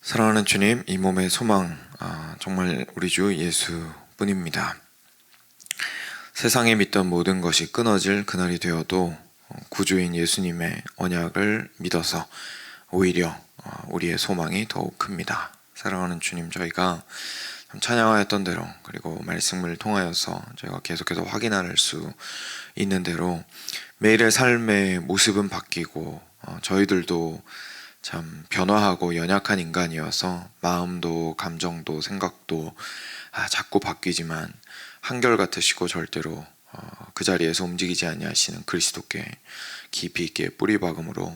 사랑하는 주님, 이 몸의 소망, 정말 우리 주 예수뿐입니다. 세상에 믿던 모든 것이 끊어질 그날이 되어도 구주인 예수님의 언약을 믿어서 오히려 우리의 소망이 더욱 큽니다. 사랑하는 주님, 저희가 찬양하였던 대로, 그리고 말씀을 통하여서 저희가 계속해서 확인할 수 있는 대로 매일의 삶의 모습은 바뀌고 저희들도 참 변화하고 연약한 인간이어서 마음도 감정도 생각도 자꾸 바뀌지만 한결같으시고 절대로 그 자리에서 움직이지 아니하시는 그리스도께 깊이 있게 뿌리 박음으로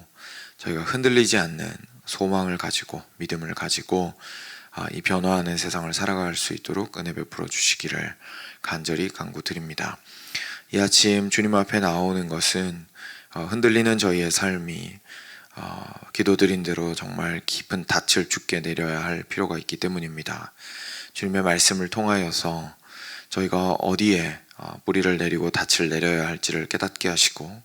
저희가 흔들리지 않는 소망을 가지고 믿음을 가지고 이 변화하는 세상을 살아갈 수 있도록 은혜 베풀어 주시기를 간절히 간구드립니다. 이 아침 주님 앞에 나오는 것은 흔들리는 저희의 삶이 기도드린 대로 정말 깊은 닻을 주께 내려야 할 필요가 있기 때문입니다. 주님의 말씀을 통하여서 저희가 어디에 뿌리를 내리고 닻을 내려야 할지를 깨닫게 하시고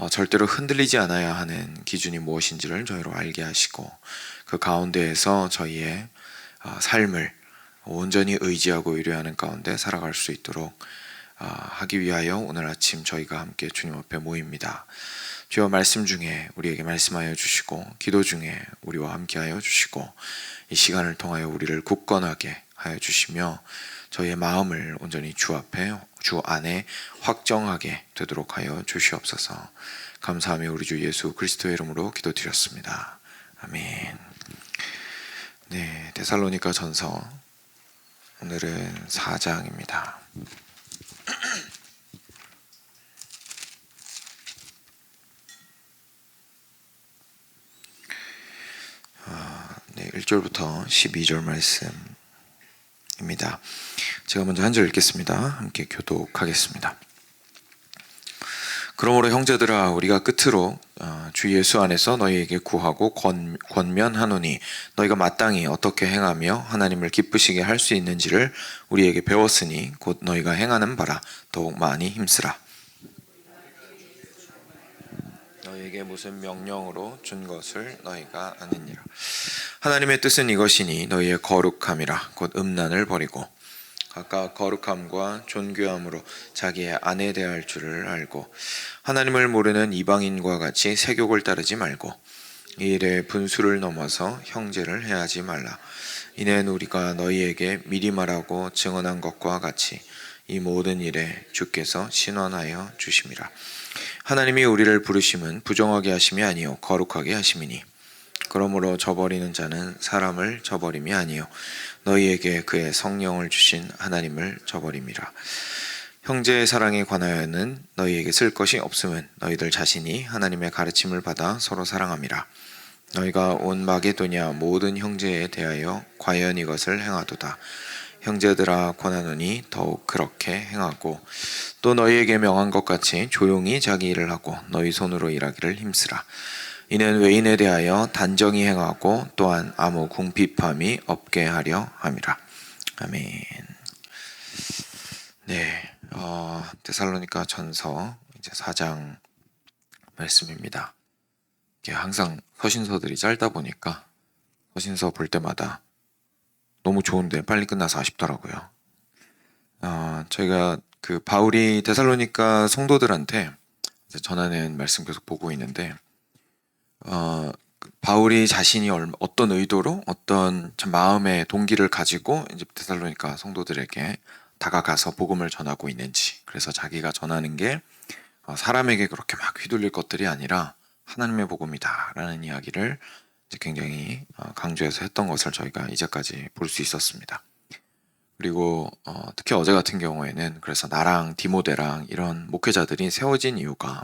절대로 흔들리지 않아야 하는 기준이 무엇인지를 저희로 알게 하시고 그 가운데에서 저희의 삶을 온전히 의지하고 의뢰하는 가운데 살아갈 수 있도록 하기 위하여 오늘 아침 저희가 함께 주님 앞에 모입니다. 주여, 말씀 중에 우리에게 말씀하여 주시고 기도 중에 우리와 함께하여 주시고 이 시간을 통하여 우리를 굳건하게 하여 주시며 저희의 마음을 온전히 주 앞에 주 안에 확정하게 되도록 하여 주시옵소서. 감사하며 우리 주 예수 그리스도의 이름으로 기도드렸습니다. 아멘. 네, 데살로니가 전서 오늘은 4장입니다. 네, 1절부터 12절 말씀입니다. 제가 먼저 한 절 읽겠습니다. 함께 교독하겠습니다. 그러므로 형제들아, 우리가 끝으로 주 예수 안에서 너희에게 구하고 권면하노니 너희가 마땅히 어떻게 행하며 하나님을 기쁘시게 할 수 있는지를 우리에게 배웠으니 곧 너희가 행하는 바라 더욱 많이 힘쓰라. 너희에게 무슨 명령으로 준 것을 너희가 아느니라. 하나님의 뜻은 이것이니 너희의 거룩함이라. 곧 음란을 버리고 각각 거룩함과 존귀함으로 자기의 아내 대할 줄을 알고 하나님을 모르는 이방인과 같이 세욕을 따르지 말고 이 일에 분수를 넘어서 형제를 해하지 말라. 이는 우리가 너희에게 미리 말하고 증언한 것과 같이 이 모든 일에 주께서 신원하여 주심이라. 하나님이 우리를 부르심은 부정하게 하심이 아니요 거룩하게 하심이니 그러므로 저버리는 자는 사람을 저버림이 아니요 너희에게 그의 성령을 주신 하나님을 저버림이라. 형제의 사랑에 관하여는 너희에게 쓸 것이 없음은 너희들 자신이 하나님의 가르침을 받아 서로 사랑함이라. 너희가 온 마게도냐 모든 형제에 대하여 과연 이것을 행하도다. 형제들아, 권하노니 더욱 그렇게 행하고 또 너희에게 명한 것 같이 조용히 자기 일을 하고 너희 손으로 일하기를 힘쓰라. 이는 외인에 대하여 단정히 행하고 또한 아무 궁핍함이 없게 하려 함이라. 아멘. 네, 데살로니가 전서 이제 4장 말씀입니다. 이게 항상 서신서들이 짧다 보니까 서신서 볼 때마다 너무 좋은데 빨리 끝나서 아쉽더라고요. 저희가 그 바울이 데살로니가 성도들한테 전하는 말씀 계속 보고 있는데 바울이 자신이 어떤 의도로 어떤 참 마음의 동기를 가지고 이제 데살로니가 성도들에게 다가가서 복음을 전하고 있는지, 그래서 자기가 전하는 게 사람에게 그렇게 막 휘둘릴 것들이 아니라 하나님의 복음이다라는 이야기를 이제 굉장히 강조해서 했던 것을 저희가 이제까지 볼 수 있었습니다. 그리고 특히 어제 같은 경우에는 그래서 나랑 디모데랑 이런 목회자들이 세워진 이유가,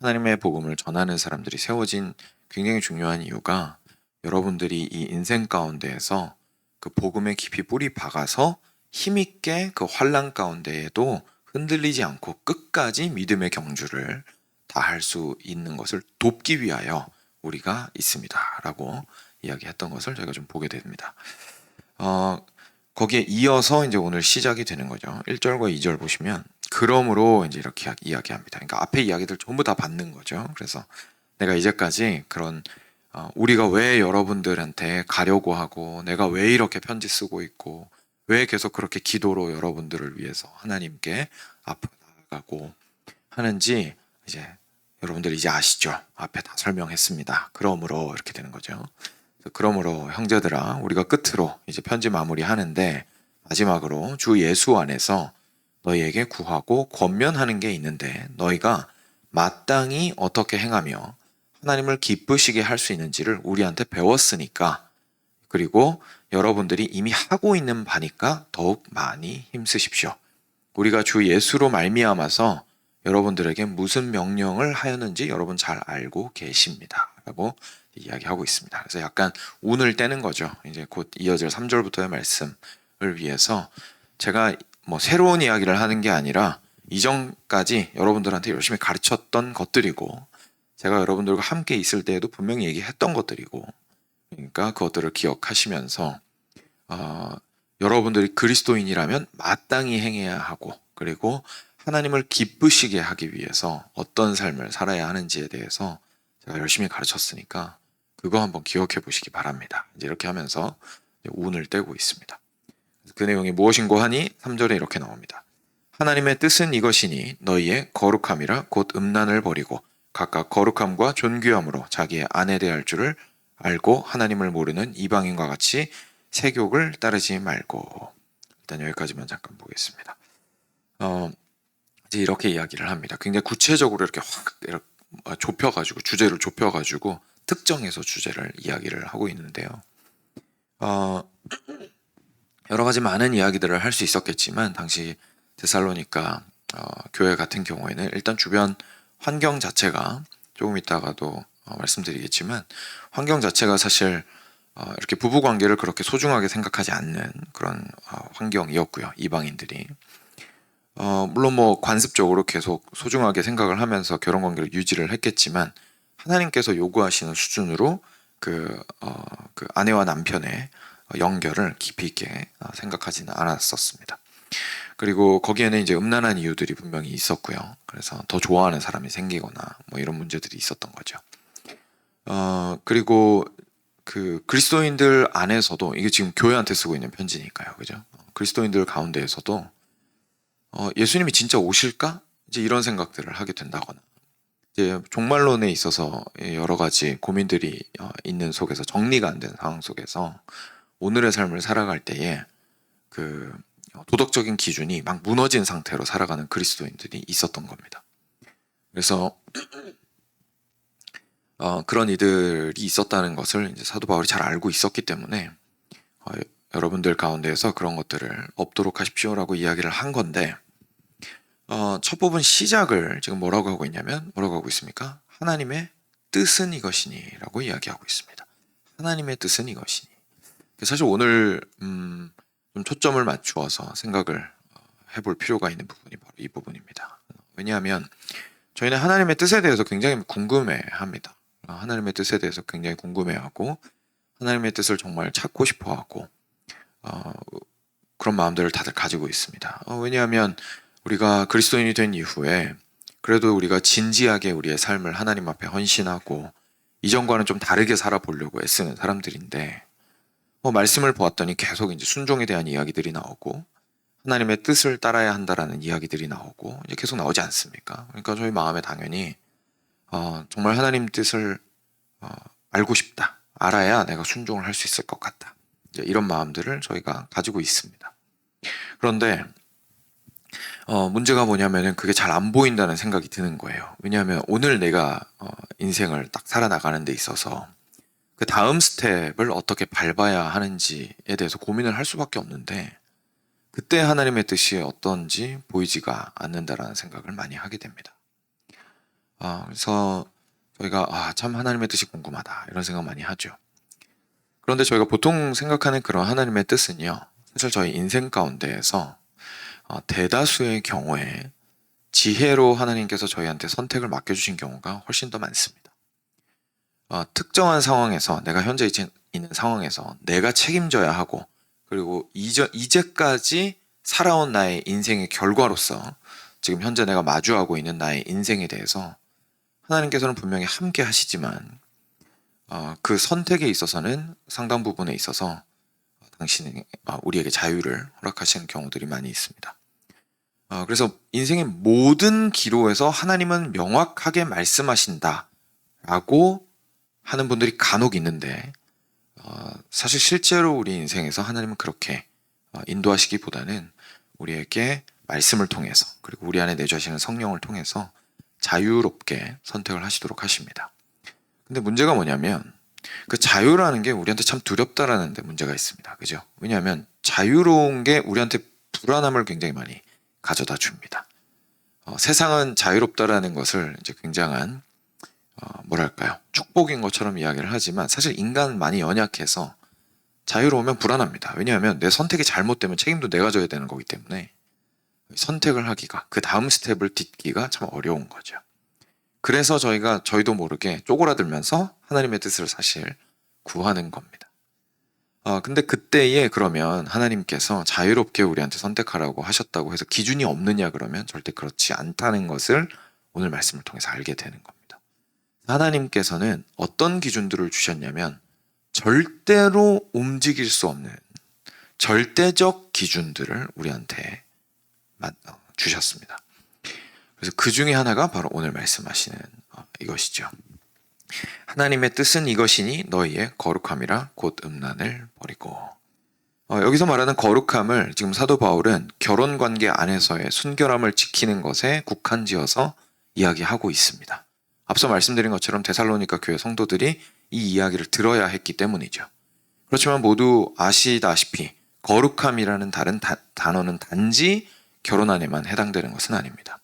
하나님의 복음을 전하는 사람들이 세워진 굉장히 중요한 이유가 여러분들이 이 인생 가운데에서 그 복음에 깊이 뿌리 박아서 힘있게 그 환난 가운데에도 흔들리지 않고 끝까지 믿음의 경주를 다할 수 있는 것을 돕기 위하여 우리가 있습니다 라고 이야기했던 것을 저희가 좀 보게 됩니다. 거기에 이어서 이제 오늘 시작이 되는 거죠. 1절과 2절 보시면 그러므로 이제 이렇게 이야기합니다. 그러니까 앞에 이야기들 전부 다 받는 거죠. 그래서 내가 이제까지 그런 우리가 왜 여러분들한테 가려고 하고 내가 왜 이렇게 편지 쓰고 있고 왜 계속 그렇게 기도로 여러분들을 위해서 하나님께 앞으로 나아가고 하는지 이제 여러분들 이제 아시죠? 앞에 다 설명했습니다. 그러므로 이렇게 되는 거죠. 그러므로 형제들아 우리가 끝으로 이제 편지 마무리하는데 마지막으로 주 예수 안에서 너희에게 구하고 권면하는 게 있는데 너희가 마땅히 어떻게 행하며 하나님을 기쁘시게 할 수 있는지를 우리한테 배웠으니까 그리고 여러분들이 이미 하고 있는 바니까 더욱 많이 힘쓰십시오. 우리가 주 예수로 말미암아서 여러분들에게 무슨 명령을 하였는지 여러분 잘 알고 계십니다. 라고 이야기하고 있습니다. 그래서 약간 운을 떼는 거죠. 이제 곧 이어질 3절부터의 말씀을 위해서 제가 뭐 새로운 이야기를 하는 게 아니라 이전까지 여러분들한테 열심히 가르쳤던 것들이고 제가 여러분들과 함께 있을 때에도 분명히 얘기했던 것들이고 그러니까 그것들을 기억하시면서 여러분들이 그리스도인이라면 마땅히 행해야 하고 그리고 하나님을 기쁘시게 하기 위해서 어떤 삶을 살아야 하는지에 대해서 제가 열심히 가르쳤으니까 그거 한번 기억해 보시기 바랍니다. 이제 이렇게 하면서 운을 떼고 있습니다. 그 내용이 무엇인고 하니 3절에 이렇게 나옵니다. 하나님의 뜻은 이것이니 너희의 거룩함이라 곧 음란을 버리고 각각 거룩함과 존귀함으로 자기의 아내 대할 줄을 알고 하나님을 모르는 이방인과 같이 세욕을 따르지 말고. 일단 여기까지만 잠깐 보겠습니다. 이제 이렇게 이야기를 합니다. 굉장히 구체적으로 이렇게 확 좁혀가지고 주제를 좁혀가지고 특정해서 주제를 이야기를 하고 있는데요. 여러 가지 많은 이야기들을 할 수 있었겠지만 당시 데살로니가 교회 같은 경우에는 일단 주변 환경 자체가 조금 이따가도 말씀드리겠지만 환경 자체가 사실 이렇게 부부 관계를 그렇게 소중하게 생각하지 않는 그런 환경이었고요. 이방인들이 물론 뭐 관습적으로 계속 소중하게 생각을 하면서 결혼 관계를 유지를 했겠지만 하나님께서 요구하시는 수준으로 그 아내와 남편의 연결을 깊이 있게 생각하지는 않았었습니다. 그리고 거기에는 이제 음란한 이유들이 분명히 있었고요. 그래서 더 좋아하는 사람이 생기거나 뭐 이런 문제들이 있었던 거죠. 그리고 그 그리스도인들 안에서도 이게 지금 교회한테 쓰고 있는 편지니까요. 그죠? 그리스도인들 가운데에서도 예수님이 진짜 오실까? 이제 이런 생각들을 하게 된다거나 이제 종말론에 있어서 여러 가지 고민들이 있는 속에서 정리가 안 된 상황 속에서 오늘의 삶을 살아갈 때에 그 도덕적인 기준이 막 무너진 상태로 살아가는 그리스도인들이 있었던 겁니다. 그래서 그런 이들이 있었다는 것을 이제 사도 바울이 잘 알고 있었기 때문에 여러분들 가운데에서 그런 것들을 없도록 하십시오라고 이야기를 한 건데 첫 부분 시작을 지금 뭐라고 하고 있냐면 뭐라고 하고 있습니까? 하나님의 뜻은 이것이니 라고 이야기하고 있습니다. 하나님의 뜻은 이것이니. 사실 오늘 좀 초점을 맞추어서 생각을 해볼 필요가 있는 부분이 바로 이 부분입니다. 왜냐하면 저희는 하나님의 뜻에 대해서 굉장히 궁금해합니다. 하나님의 뜻에 대해서 굉장히 궁금해하고 하나님의 뜻을 정말 찾고 싶어하고 그런 마음들을 다들 가지고 있습니다. 왜냐하면 우리가 그리스도인이 된 이후에 그래도 우리가 진지하게 우리의 삶을 하나님 앞에 헌신하고 이전과는 좀 다르게 살아보려고 애쓰는 사람들인데 말씀을 보았더니 계속 이제 순종에 대한 이야기들이 나오고 하나님의 뜻을 따라야 한다라는 이야기들이 나오고 이제 계속 나오지 않습니까? 그러니까 저희 마음에 당연히 정말 하나님 뜻을 알고 싶다. 알아야 내가 순종을 할 수 있을 것 같다. 이제 이런 마음들을 저희가 가지고 있습니다. 그런데 문제가 뭐냐면은 그게 잘 안 보인다는 생각이 드는 거예요. 왜냐하면 오늘 내가 인생을 딱 살아나가는 데 있어서 그 다음 스텝을 어떻게 밟아야 하는지에 대해서 고민을 할 수밖에 없는데 그때 하나님의 뜻이 어떤지 보이지가 않는다라는 생각을 많이 하게 됩니다. 그래서 저희가 참 하나님의 뜻이 궁금하다 이런 생각 많이 하죠. 그런데 저희가 보통 생각하는 그런 하나님의 뜻은요, 사실 저희 인생 가운데에서 대다수의 경우에 지혜로 하나님께서 저희한테 선택을 맡겨주신 경우가 훨씬 더 많습니다. 특정한 상황에서 내가 현재 있는 상황에서 내가 책임져야 하고 그리고 이제까지 살아온 나의 인생의 결과로서 지금 현재 내가 마주하고 있는 나의 인생에 대해서 하나님께서는 분명히 함께 하시지만 그 선택에 있어서는 상당 부분에 있어서 당신이 우리에게 자유를 허락하시는 경우들이 많이 있습니다. 그래서 인생의 모든 기로에서 하나님은 명확하게 말씀하신다라고 하는 분들이 간혹 있는데 사실 실제로 우리 인생에서 하나님은 그렇게 인도하시기보다는 우리에게 말씀을 통해서 그리고 우리 안에 내주하시는 성령을 통해서 자유롭게 선택을 하시도록 하십니다. 근데 문제가 뭐냐면 그 자유라는 게 우리한테 참 두렵다라는 데 문제가 있습니다. 그죠? 왜냐하면 자유로운 게 우리한테 불안함을 굉장히 많이 가져다 줍니다. 세상은 자유롭다라는 것을 이제 굉장한 뭐랄까요? 축복인 것처럼 이야기를 하지만 사실 인간은 많이 연약해서 자유로우면 불안합니다. 왜냐하면 내 선택이 잘못되면 책임도 내가 져야 되는 거기 때문에 선택을 하기가 그 다음 스텝을 딛기가 참 어려운 거죠. 그래서 저희도 모르게 쪼그라들면서 하나님의 뜻을 사실 구하는 겁니다. 근데 그때에 그러면 하나님께서 자유롭게 우리한테 선택하라고 하셨다고 해서 기준이 없느냐 그러면 절대 그렇지 않다는 것을 오늘 말씀을 통해서 알게 되는 겁니다. 하나님께서는 어떤 기준들을 주셨냐면 절대로 움직일 수 없는 절대적 기준들을 우리한테 주셨습니다. 그래서 그 중에 하나가 바로 오늘 말씀하시는 이것이죠. 하나님의 뜻은 이것이니 너희의 거룩함이라 곧 음란을 버리고. 여기서 말하는 거룩함을 지금 사도 바울은 결혼관계 안에서의 순결함을 지키는 것에 국한지어서 이야기하고 있습니다. 앞서 말씀드린 것처럼 데살로니가 교회 성도들이 이 이야기를 들어야 했기 때문이죠. 그렇지만 모두 아시다시피 거룩함이라는 다른 단어는 단지 결혼 안에만 해당되는 것은 아닙니다.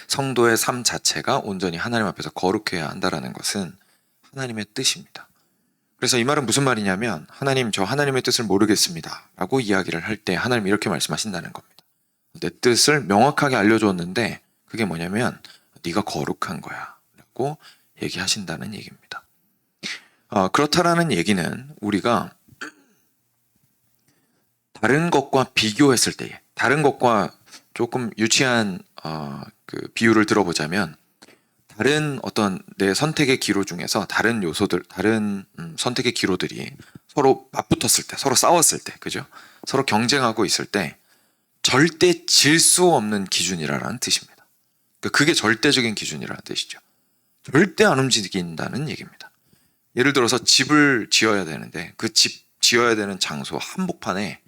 성도의 삶 자체가 온전히 하나님 앞에서 거룩해야 한다는 것은 하나님의 뜻입니다. 그래서 이 말은 무슨 말이냐면 하나님, 저 하나님의 뜻을 모르겠습니다 라고 이야기를 할 때 하나님이 이렇게 말씀하신다는 겁니다. 내 뜻을 명확하게 알려줬는데 그게 뭐냐면 네가 거룩한 거야 라고 얘기하신다는 얘기입니다. 그렇다라는 얘기는 우리가 다른 것과 비교했을 때에 다른 것과 조금 유치한 그 비유를 들어보자면 다른 어떤 내 선택의 기로 중에서 다른 요소들, 다른 선택의 기로들이 서로 맞붙었을 때, 서로 싸웠을 때, 그죠? 서로 경쟁하고 있을 때 절대 질 수 없는 기준이라는 뜻입니다. 그게 절대적인 기준이라는 뜻이죠. 절대 안 움직인다는 얘기입니다. 예를 들어서 집을 지어야 되는데 그 집 지어야 되는 장소 한복판에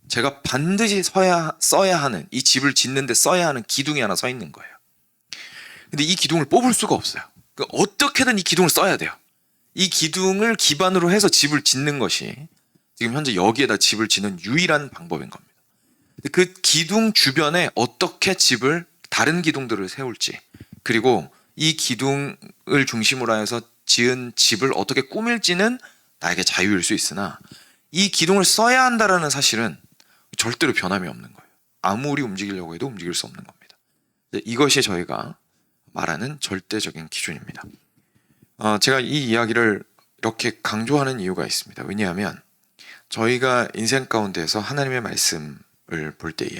제가 반드시 써야 하는 이 집을 짓는데 써야 하는 기둥이 하나 서 있는 거예요. 근데 이 기둥을 뽑을 수가 없어요. 그러니까 어떻게든 이 기둥을 써야 돼요. 이 기둥을 기반으로 해서 집을 짓는 것이 지금 현재 여기에다 집을 짓는 유일한 방법인 겁니다. 그 기둥 주변에 어떻게 집을 다른 기둥들을 세울지 그리고 이 기둥을 중심으로 해서 지은 집을 어떻게 꾸밀지는 나에게 자유일 수 있으나 이 기둥을 써야 한다라는 사실은 절대로 변함이 없는 거예요. 아무리 움직이려고 해도 움직일 수 없는 겁니다. 이것이 저희가 말하는 절대적인 기준입니다. 제가 이 이야기를 이렇게 강조하는 이유가 있습니다. 왜냐하면 저희가 인생 가운데서 하나님의 말씀을 볼 때에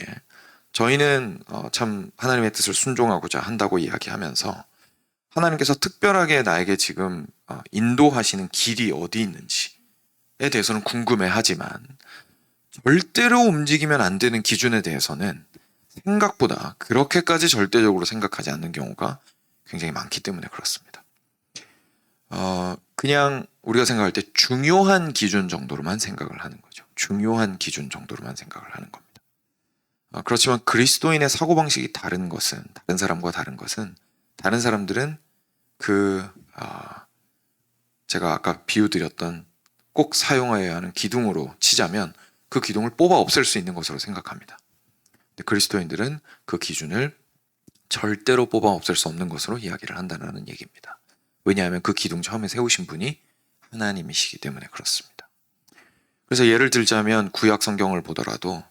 저희는 참 하나님의 뜻을 순종하고자 한다고 이야기하면서 하나님께서 특별하게 나에게 지금 인도하시는 길이 어디 있는지에 대해서는 궁금해하지만 절대로 움직이면 안 되는 기준에 대해서는 생각보다 그렇게까지 절대적으로 생각하지 않는 경우가 굉장히 많기 때문에 그렇습니다. 그냥 우리가 생각할 때 중요한 기준 정도로만 생각을 하는 거죠. 중요한 기준 정도로만 생각을 하는 겁니다. 그렇지만 그리스도인의 사고방식이 다른 것은, 다른 사람과 다른 것은, 다른 사람들은 제가 아까 비유 드렸던 꼭 사용해야 하는 기둥으로 치자면 그 기둥을 뽑아 없앨 수 있는 것으로 생각합니다. 근데 그리스도인들은 그 기준을 절대로 뽑아 없앨 수 없는 것으로 이야기를 한다는 얘기입니다. 왜냐하면 그 기둥 처음에 세우신 분이 하나님이시기 때문에 그렇습니다. 그래서 예를 들자면 구약 성경을 보더라도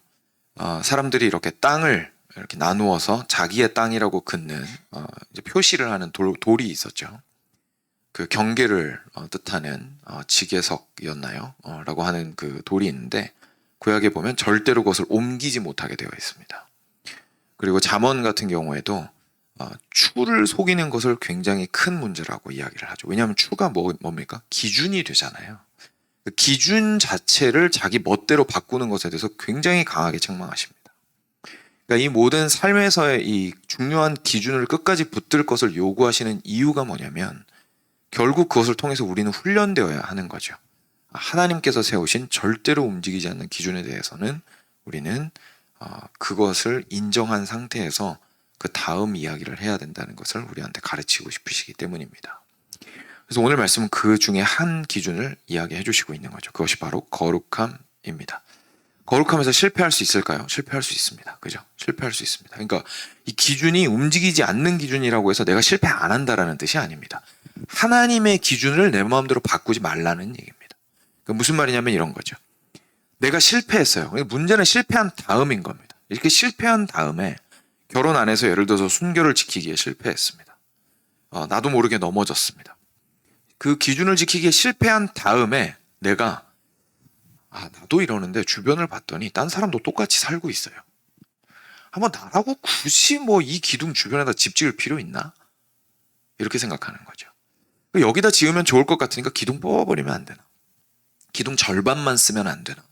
사람들이 이렇게 땅을 이렇게 나누어서 자기의 땅이라고 긋는 이제 표시를 하는 돌이 있었죠. 그 경계를 뜻하는 지계석이었나요? 라고 하는 그 돌이 있는데 구약에 보면 절대로 그것을 옮기지 못하게 되어 있습니다. 그리고 잠언 같은 경우에도 추를 속이는 것을 굉장히 큰 문제라고 이야기를 하죠. 왜냐하면 추가 뭡니까? 기준이 되잖아요. 그 기준 자체를 자기 멋대로 바꾸는 것에 대해서 굉장히 강하게 책망하십니다. 그러니까 이 모든 삶에서의 이 중요한 기준을 끝까지 붙들 것을 요구하시는 이유가 뭐냐면 결국 그것을 통해서 우리는 훈련되어야 하는 거죠. 하나님께서 세우신 절대로 움직이지 않는 기준에 대해서는 우리는 그것을 인정한 상태에서 그 다음 이야기를 해야 된다는 것을 우리한테 가르치고 싶으시기 때문입니다. 그래서 오늘 말씀은 그 중에 한 기준을 이야기해 주시고 있는 거죠. 그것이 바로 거룩함입니다. 거룩함에서 실패할 수 있을까요? 실패할 수 있습니다. 그죠? 실패할 수 있습니다. 그러니까 이 기준이 움직이지 않는 기준이라고 해서 내가 실패 안 한다라는 뜻이 아닙니다. 하나님의 기준을 내 마음대로 바꾸지 말라는 얘기입니다. 그러니까 무슨 말이냐면 이런 거죠. 내가 실패했어요. 문제는 실패한 다음인 겁니다. 이렇게 실패한 다음에 결혼 안에서 예를 들어서 순결을 지키기에 실패했습니다. 나도 모르게 넘어졌습니다. 그 기준을 지키기에 실패한 다음에 내가 나도 이러는데 주변을 봤더니 딴 사람도 똑같이 살고 있어요. 한번 나라고 굳이 이 기둥 주변에다 집 지을 필요 있나? 이렇게 생각하는 거죠. 여기다 지으면 좋을 것 같으니까 기둥 뽑아버리면 안 되나? 기둥 절반만 쓰면 안 되나?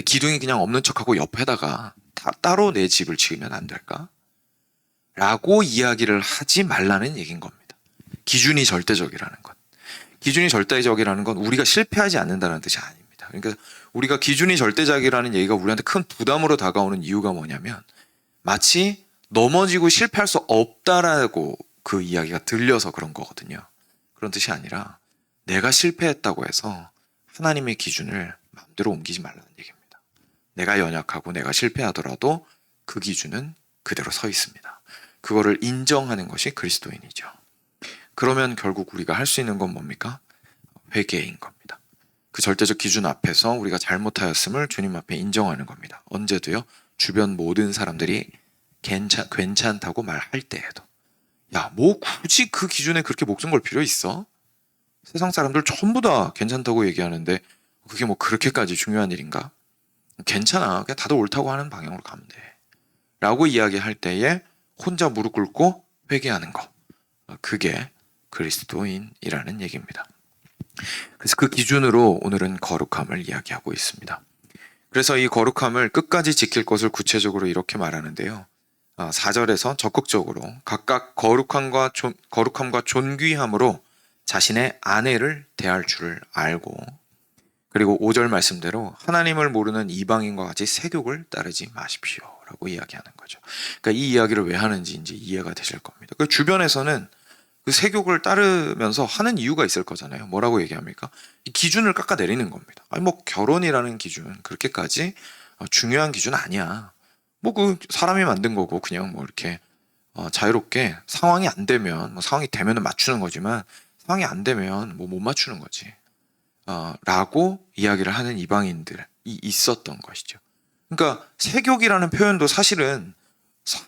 기둥이 그냥 없는 척하고 옆에다가 따로 내 집을 지으면 안 될까? 라고 이야기를 하지 말라는 얘기인 겁니다. 기준이 절대적이라는 것. 기준이 절대적이라는 건 우리가 실패하지 않는다는 뜻이 아닙니다. 그러니까 우리가 기준이 절대적이라는 얘기가 우리한테 큰 부담으로 다가오는 이유가 뭐냐면 마치 넘어지고 실패할 수 없다라고 그 이야기가 들려서 그런 거거든요. 그런 뜻이 아니라 내가 실패했다고 해서 하나님의 기준을 마음대로 옮기지 말라는 얘기입니다. 내가 연약하고 내가 실패하더라도 그 기준은 그대로 서 있습니다. 그거를 인정하는 것이 그리스도인이죠. 그러면 결국 우리가 할 수 있는 건 뭡니까? 회개인 겁니다. 그 절대적 기준 앞에서 우리가 잘못하였음을 주님 앞에 인정하는 겁니다. 언제도요. 주변 모든 사람들이 괜찮다고 말할 때에도 굳이 그 기준에 그렇게 목숨 걸 필요 있어? 세상 사람들 전부 다 괜찮다고 얘기하는데 그게 그렇게까지 중요한 일인가? 괜찮아. 그냥 다들 옳다고 하는 방향으로 가면 돼. 라고 이야기할 때에 혼자 무릎 꿇고 회개하는 거. 그게 그리스도인이라는 얘기입니다. 그래서 그 기준으로 오늘은 거룩함을 이야기하고 있습니다. 그래서 이 거룩함을 끝까지 지킬 것을 구체적으로 이렇게 말하는데요. 4절에서 적극적으로 각각 거룩함과 존귀함으로 자신의 아내를 대할 줄을 알고, 그리고 5절 말씀대로 하나님을 모르는 이방인과 같이 세욕을 따르지 마십시오 라고 이야기하는 거죠. 그러니까 이 이야기를 왜 하는지 이제 이해가 되실 겁니다. 그 주변에서는 그 세욕을 따르면서 하는 이유가 있을 거잖아요. 뭐라고 얘기합니까? 이 기준을 깎아내리는 겁니다. 결혼이라는 기준 그렇게까지 중요한 기준 아니야. 그 사람이 만든 거고 그냥 이렇게 자유롭게 상황이 안 되면 상황이 되면은 맞추는 거지만 상황이 안 되면 못 맞추는 거지. 라고 이야기를 하는 이방인들이 있었던 것이죠. 그러니까 세욕이라는 표현도 사실은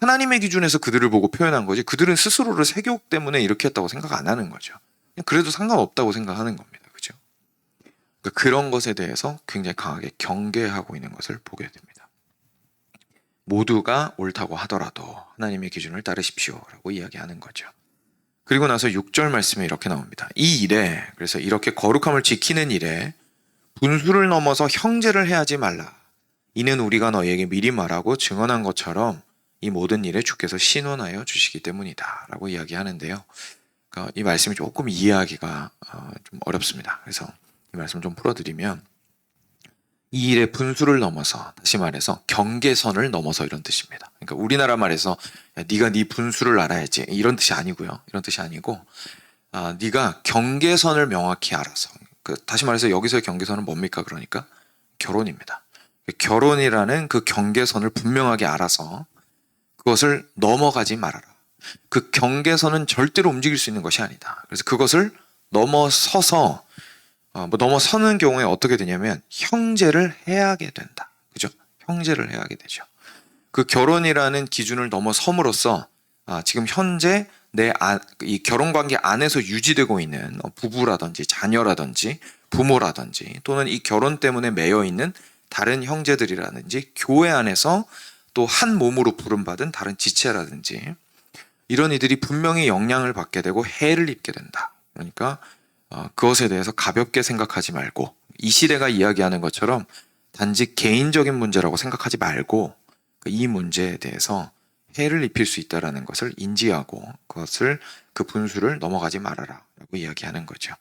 하나님의 기준에서 그들을 보고 표현한 거지 그들은 스스로를 세욕 때문에 이렇게 했다고 생각 안 하는 거죠. 그래도 상관없다고 생각하는 겁니다. 그죠? 그러니까 그런 것에 대해서 굉장히 강하게 경계하고 있는 것을 보게 됩니다. 모두가 옳다고 하더라도 하나님의 기준을 따르십시오라고 이야기하는 거죠. 그리고 나서 6절 말씀에 이렇게 나옵니다. 이 일에, 그래서 이렇게 거룩함을 지키는 일에 분수를 넘어서 형제를 해하지 말라. 이는 우리가 너희에게 미리 말하고 증언한 것처럼 이 모든 일에 주께서 신원하여 주시기 때문이다 라고 이야기하는데요. 그러니까 이 말씀이 조금 이해하기가 좀 어렵습니다. 그래서 이 말씀 좀 풀어드리면 이 일의 분수를 넘어서, 다시 말해서 경계선을 넘어서 이런 뜻입니다. 그러니까 우리나라 말에서 네가 네 분수를 알아야지 이런 뜻이 아니고요. 이런 뜻이 아니고 네가 경계선을 명확히 알아서, 다시 말해서 여기서의 경계선은 뭡니까? 그러니까 결혼입니다. 결혼이라는 그 경계선을 분명하게 알아서 그것을 넘어가지 말아라. 그 경계선은 절대로 움직일 수 있는 것이 아니다. 그래서 그것을 넘어서서 넘어서는 경우에 어떻게 되냐면 형제를 해하게 된다. 그죠? 형제를 해하게 되죠. 그 결혼이라는 기준을 넘어섬으로써 지금 현재 이 결혼관계 안에서 유지되고 있는 부부라든지 자녀라든지 부모라든지 또는 이 결혼 때문에 매여 있는 다른 형제들이라든지 교회 안에서 또 한 몸으로 부름받은 다른 지체라든지 이런 이들이 분명히 영향을 받게 되고 해를 입게 된다. 그러니까 그것에 대해서 가볍게 생각하지 말고 이 시대가 이야기하는 것처럼 단지 개인적인 문제라고 생각하지 말고 이 문제에 대해서 해를 입힐 수 있다는 것을 인지하고 그 분수를 넘어가지 말아라 라고 이야기하는 거죠.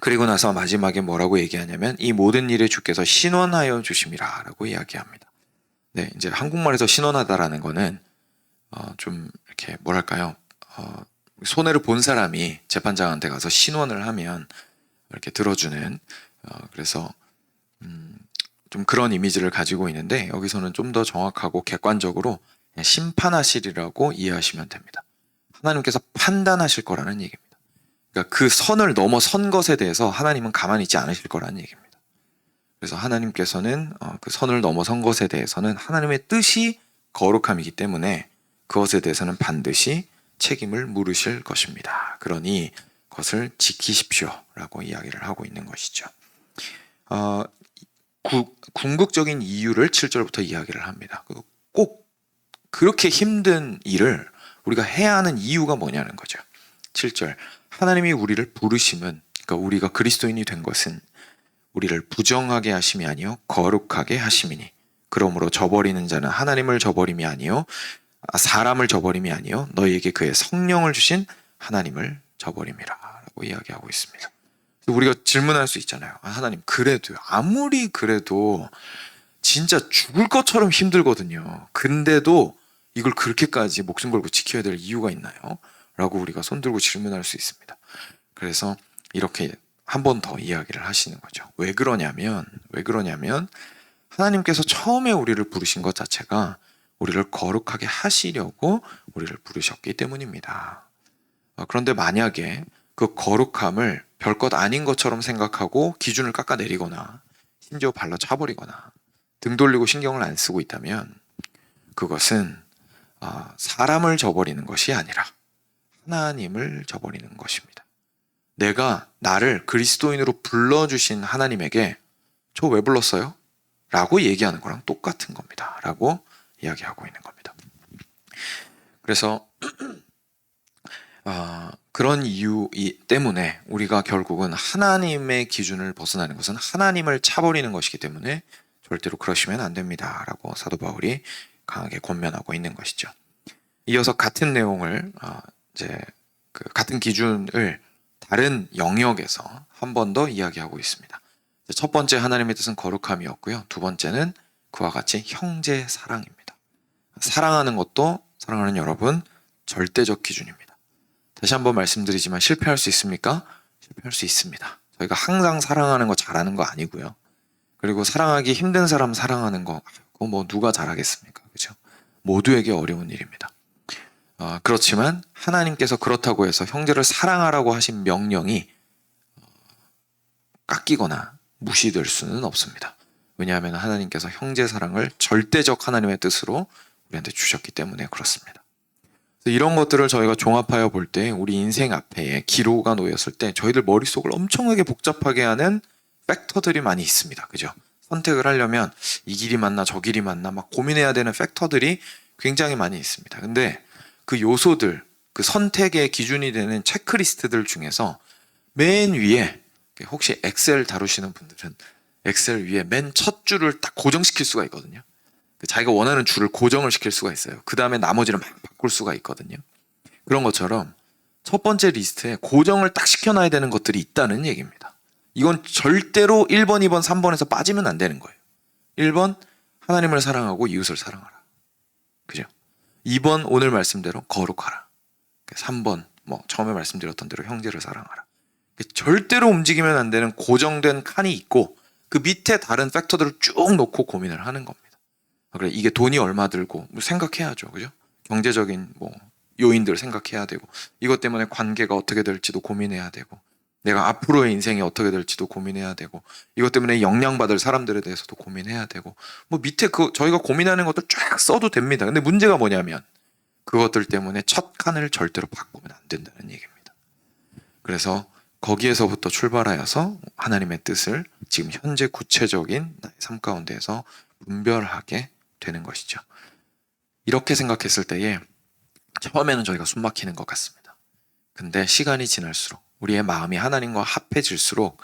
그리고 나서 마지막에 뭐라고 얘기하냐면 이 모든 일에 주께서 신원하여 주심이라 라고 이야기합니다. 네, 이제 한국말에서 신원하다라는 거는 좀 이렇게 뭐랄까요, 손해를 본 사람이 재판장한테 가서 신원을 하면 이렇게 들어주는, 그래서 좀 그런 이미지를 가지고 있는데, 여기서는 좀 더 정확하고 객관적으로 심판하시리라고 이해하시면 됩니다. 하나님께서 판단하실 거라는 얘기입니다. 그러니까 그 선을 넘어선 것에 대해서 하나님은 가만히 있지 않으실 거라는 얘기입니다. 그래서 하나님께서는 그 선을 넘어선 것에 대해서는 하나님의 뜻이 거룩함이기 때문에 그것에 대해서는 반드시 책임을 물으실 것입니다. 그러니 그것을 지키십시오라고 이야기를 하고 있는 것이죠. 궁극적인 이유를 7절부터 이야기를 합니다. 꼭 그렇게 힘든 일을 우리가 해야 하는 이유가 뭐냐는 거죠. 7절, 하나님이 우리를 부르심은, 그러니까 우리가 그리스도인이 된 것은 우리를 부정하게 하심이 아니요 거룩하게 하심이니, 그러므로 저버리는 자는 하나님을 저버림이 아니요 사람을 저버림이 아니요 너희에게 그의 성령을 주신 하나님을 저버림이라 라고 이야기하고 있습니다. 우리가 질문할 수 있잖아요. 하나님, 그래도요, 아무리 그래도 진짜 죽을 것처럼 힘들거든요. 근데도 이걸 그렇게까지 목숨 걸고 지켜야 될 이유가 있나요? 라고 우리가 손들고 질문할 수 있습니다. 그래서 이렇게 한 번 더 이야기를 하시는 거죠. 왜 그러냐면 하나님께서 처음에 우리를 부르신 것 자체가 우리를 거룩하게 하시려고 우리를 부르셨기 때문입니다. 그런데 만약에 그 거룩함을 별것 아닌 것처럼 생각하고 기준을 깎아내리거나 심지어 발로 차버리거나 등 돌리고 신경을 안 쓰고 있다면 그것은 사람을 저버리는 것이 아니라 하나님을 저버리는 것입니다. 내가 나를 그리스도인으로 불러주신 하나님에게 저 왜 불렀어요? 라고 얘기하는 거랑 똑같은 겁니다. 라고 이야기하고 있는 겁니다. 그래서 그런 이유 때문에 우리가 결국은 하나님의 기준을 벗어나는 것은 하나님을 차버리는 것이기 때문에 절대로 그러시면 안 됩니다. 라고 사도 바울이 강하게 권면하고 있는 것이죠. 이어서 같은 내용을 이제 같은 기준을 다른 영역에서 한 번 더 이야기하고 있습니다. 첫 번째 하나님의 뜻은 거룩함이었고요. 두 번째는 그와 같이 형제 사랑입니다. 사랑하는 것도 사랑하는 여러분 절대적 기준입니다. 다시 한번 말씀드리지만 실패할 수 있습니까? 실패할 수 있습니다. 저희가 항상 사랑하는 거 잘하는 거 아니고요. 그리고 사랑하기 힘든 사람 사랑하는 거 그거 뭐 누가 잘하겠습니까? 그렇죠? 모두에게 어려운 일입니다. 그렇지만 하나님께서 그렇다고 해서 형제를 사랑하라고 하신 명령이 깎이거나 무시될 수는 없습니다. 왜냐하면 하나님께서 형제 사랑을 절대적 하나님의 뜻으로 우리한테 주셨기 때문에 그렇습니다. 이런 것들을 저희가 종합하여 볼 때 우리 인생 앞에 기로가 놓였을 때 저희들 머릿속을 엄청나게 복잡하게 하는 팩터들이 많이 있습니다. 그죠? 선택을 하려면 이 길이 맞나 저 길이 맞나 막 고민해야 되는 팩터들이 굉장히 많이 있습니다. 근데 그 요소들, 그 선택의 기준이 되는 체크리스트들 중에서 맨 위에, 혹시 엑셀 다루시는 분들은 엑셀 위에 맨 첫 줄을 딱 고정시킬 수가 있거든요. 자기가 원하는 줄을 고정을 시킬 수가 있어요. 그 다음에 나머지를 막 바꿀 수가 있거든요. 그런 것처럼 첫 번째 리스트에 고정을 딱 시켜놔야 되는 것들이 있다는 얘기입니다. 이건 절대로 1번, 2번, 3번에서 빠지면 안 되는 거예요. 1번, 하나님을 사랑하고 이웃을 사랑하라. 그죠? 2번, 오늘 말씀대로 거룩하라. 3번, 처음에 말씀드렸던 대로 형제를 사랑하라. 절대로 움직이면 안 되는 고정된 칸이 있고 그 밑에 다른 팩터들을 쭉 놓고 고민을 하는 겁니다. 그래, 이게 돈이 얼마 들고 생각해야죠. 그죠? 경제적인 요인들 생각해야 되고 이것 때문에 관계가 어떻게 될지도 고민해야 되고 내가 앞으로의 인생이 어떻게 될지도 고민해야 되고 이것 때문에 영향받을 사람들에 대해서도 고민해야 되고 밑에 저희가 고민하는 것들 쫙 써도 됩니다. 근데 문제가 뭐냐면 그것들 때문에 첫 칸을 절대로 바꾸면 안 된다는 얘기입니다. 그래서 거기에서부터 출발하여서 하나님의 뜻을 지금 현재 구체적인 나의 삶 가운데에서 분별하게 되는 것이죠. 이렇게 생각했을 때에 처음에는 저희가 숨 막히는 것 같습니다. 근데 시간이 지날수록 우리의 마음이 하나님과 합해질수록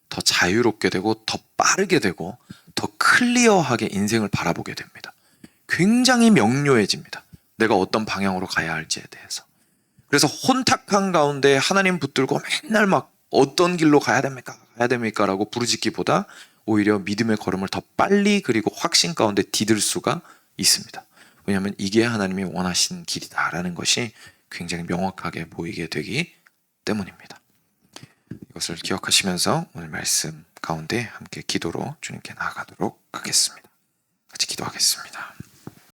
더 자유롭게 되고 더 빠르게 되고 더 클리어하게 인생을 바라보게 됩니다. 굉장히 명료해집니다. 내가 어떤 방향으로 가야 할지에 대해서. 그래서 혼탁한 가운데 하나님 붙들고 맨날 막 어떤 길로 가야 됩니까? 가야 됩니까? 라고 부르짖기보다 오히려 믿음의 걸음을 더 빨리 그리고 확신 가운데 디딜 수가 있습니다. 왜냐하면 이게 하나님이 원하시는 길이다라는 것이 굉장히 명확하게 보이게 되기 때문입니다. 이것을 기억하시면서 오늘 말씀 가운데 함께 기도로 주님께 나아가도록 하겠습니다. 같이 기도하겠습니다.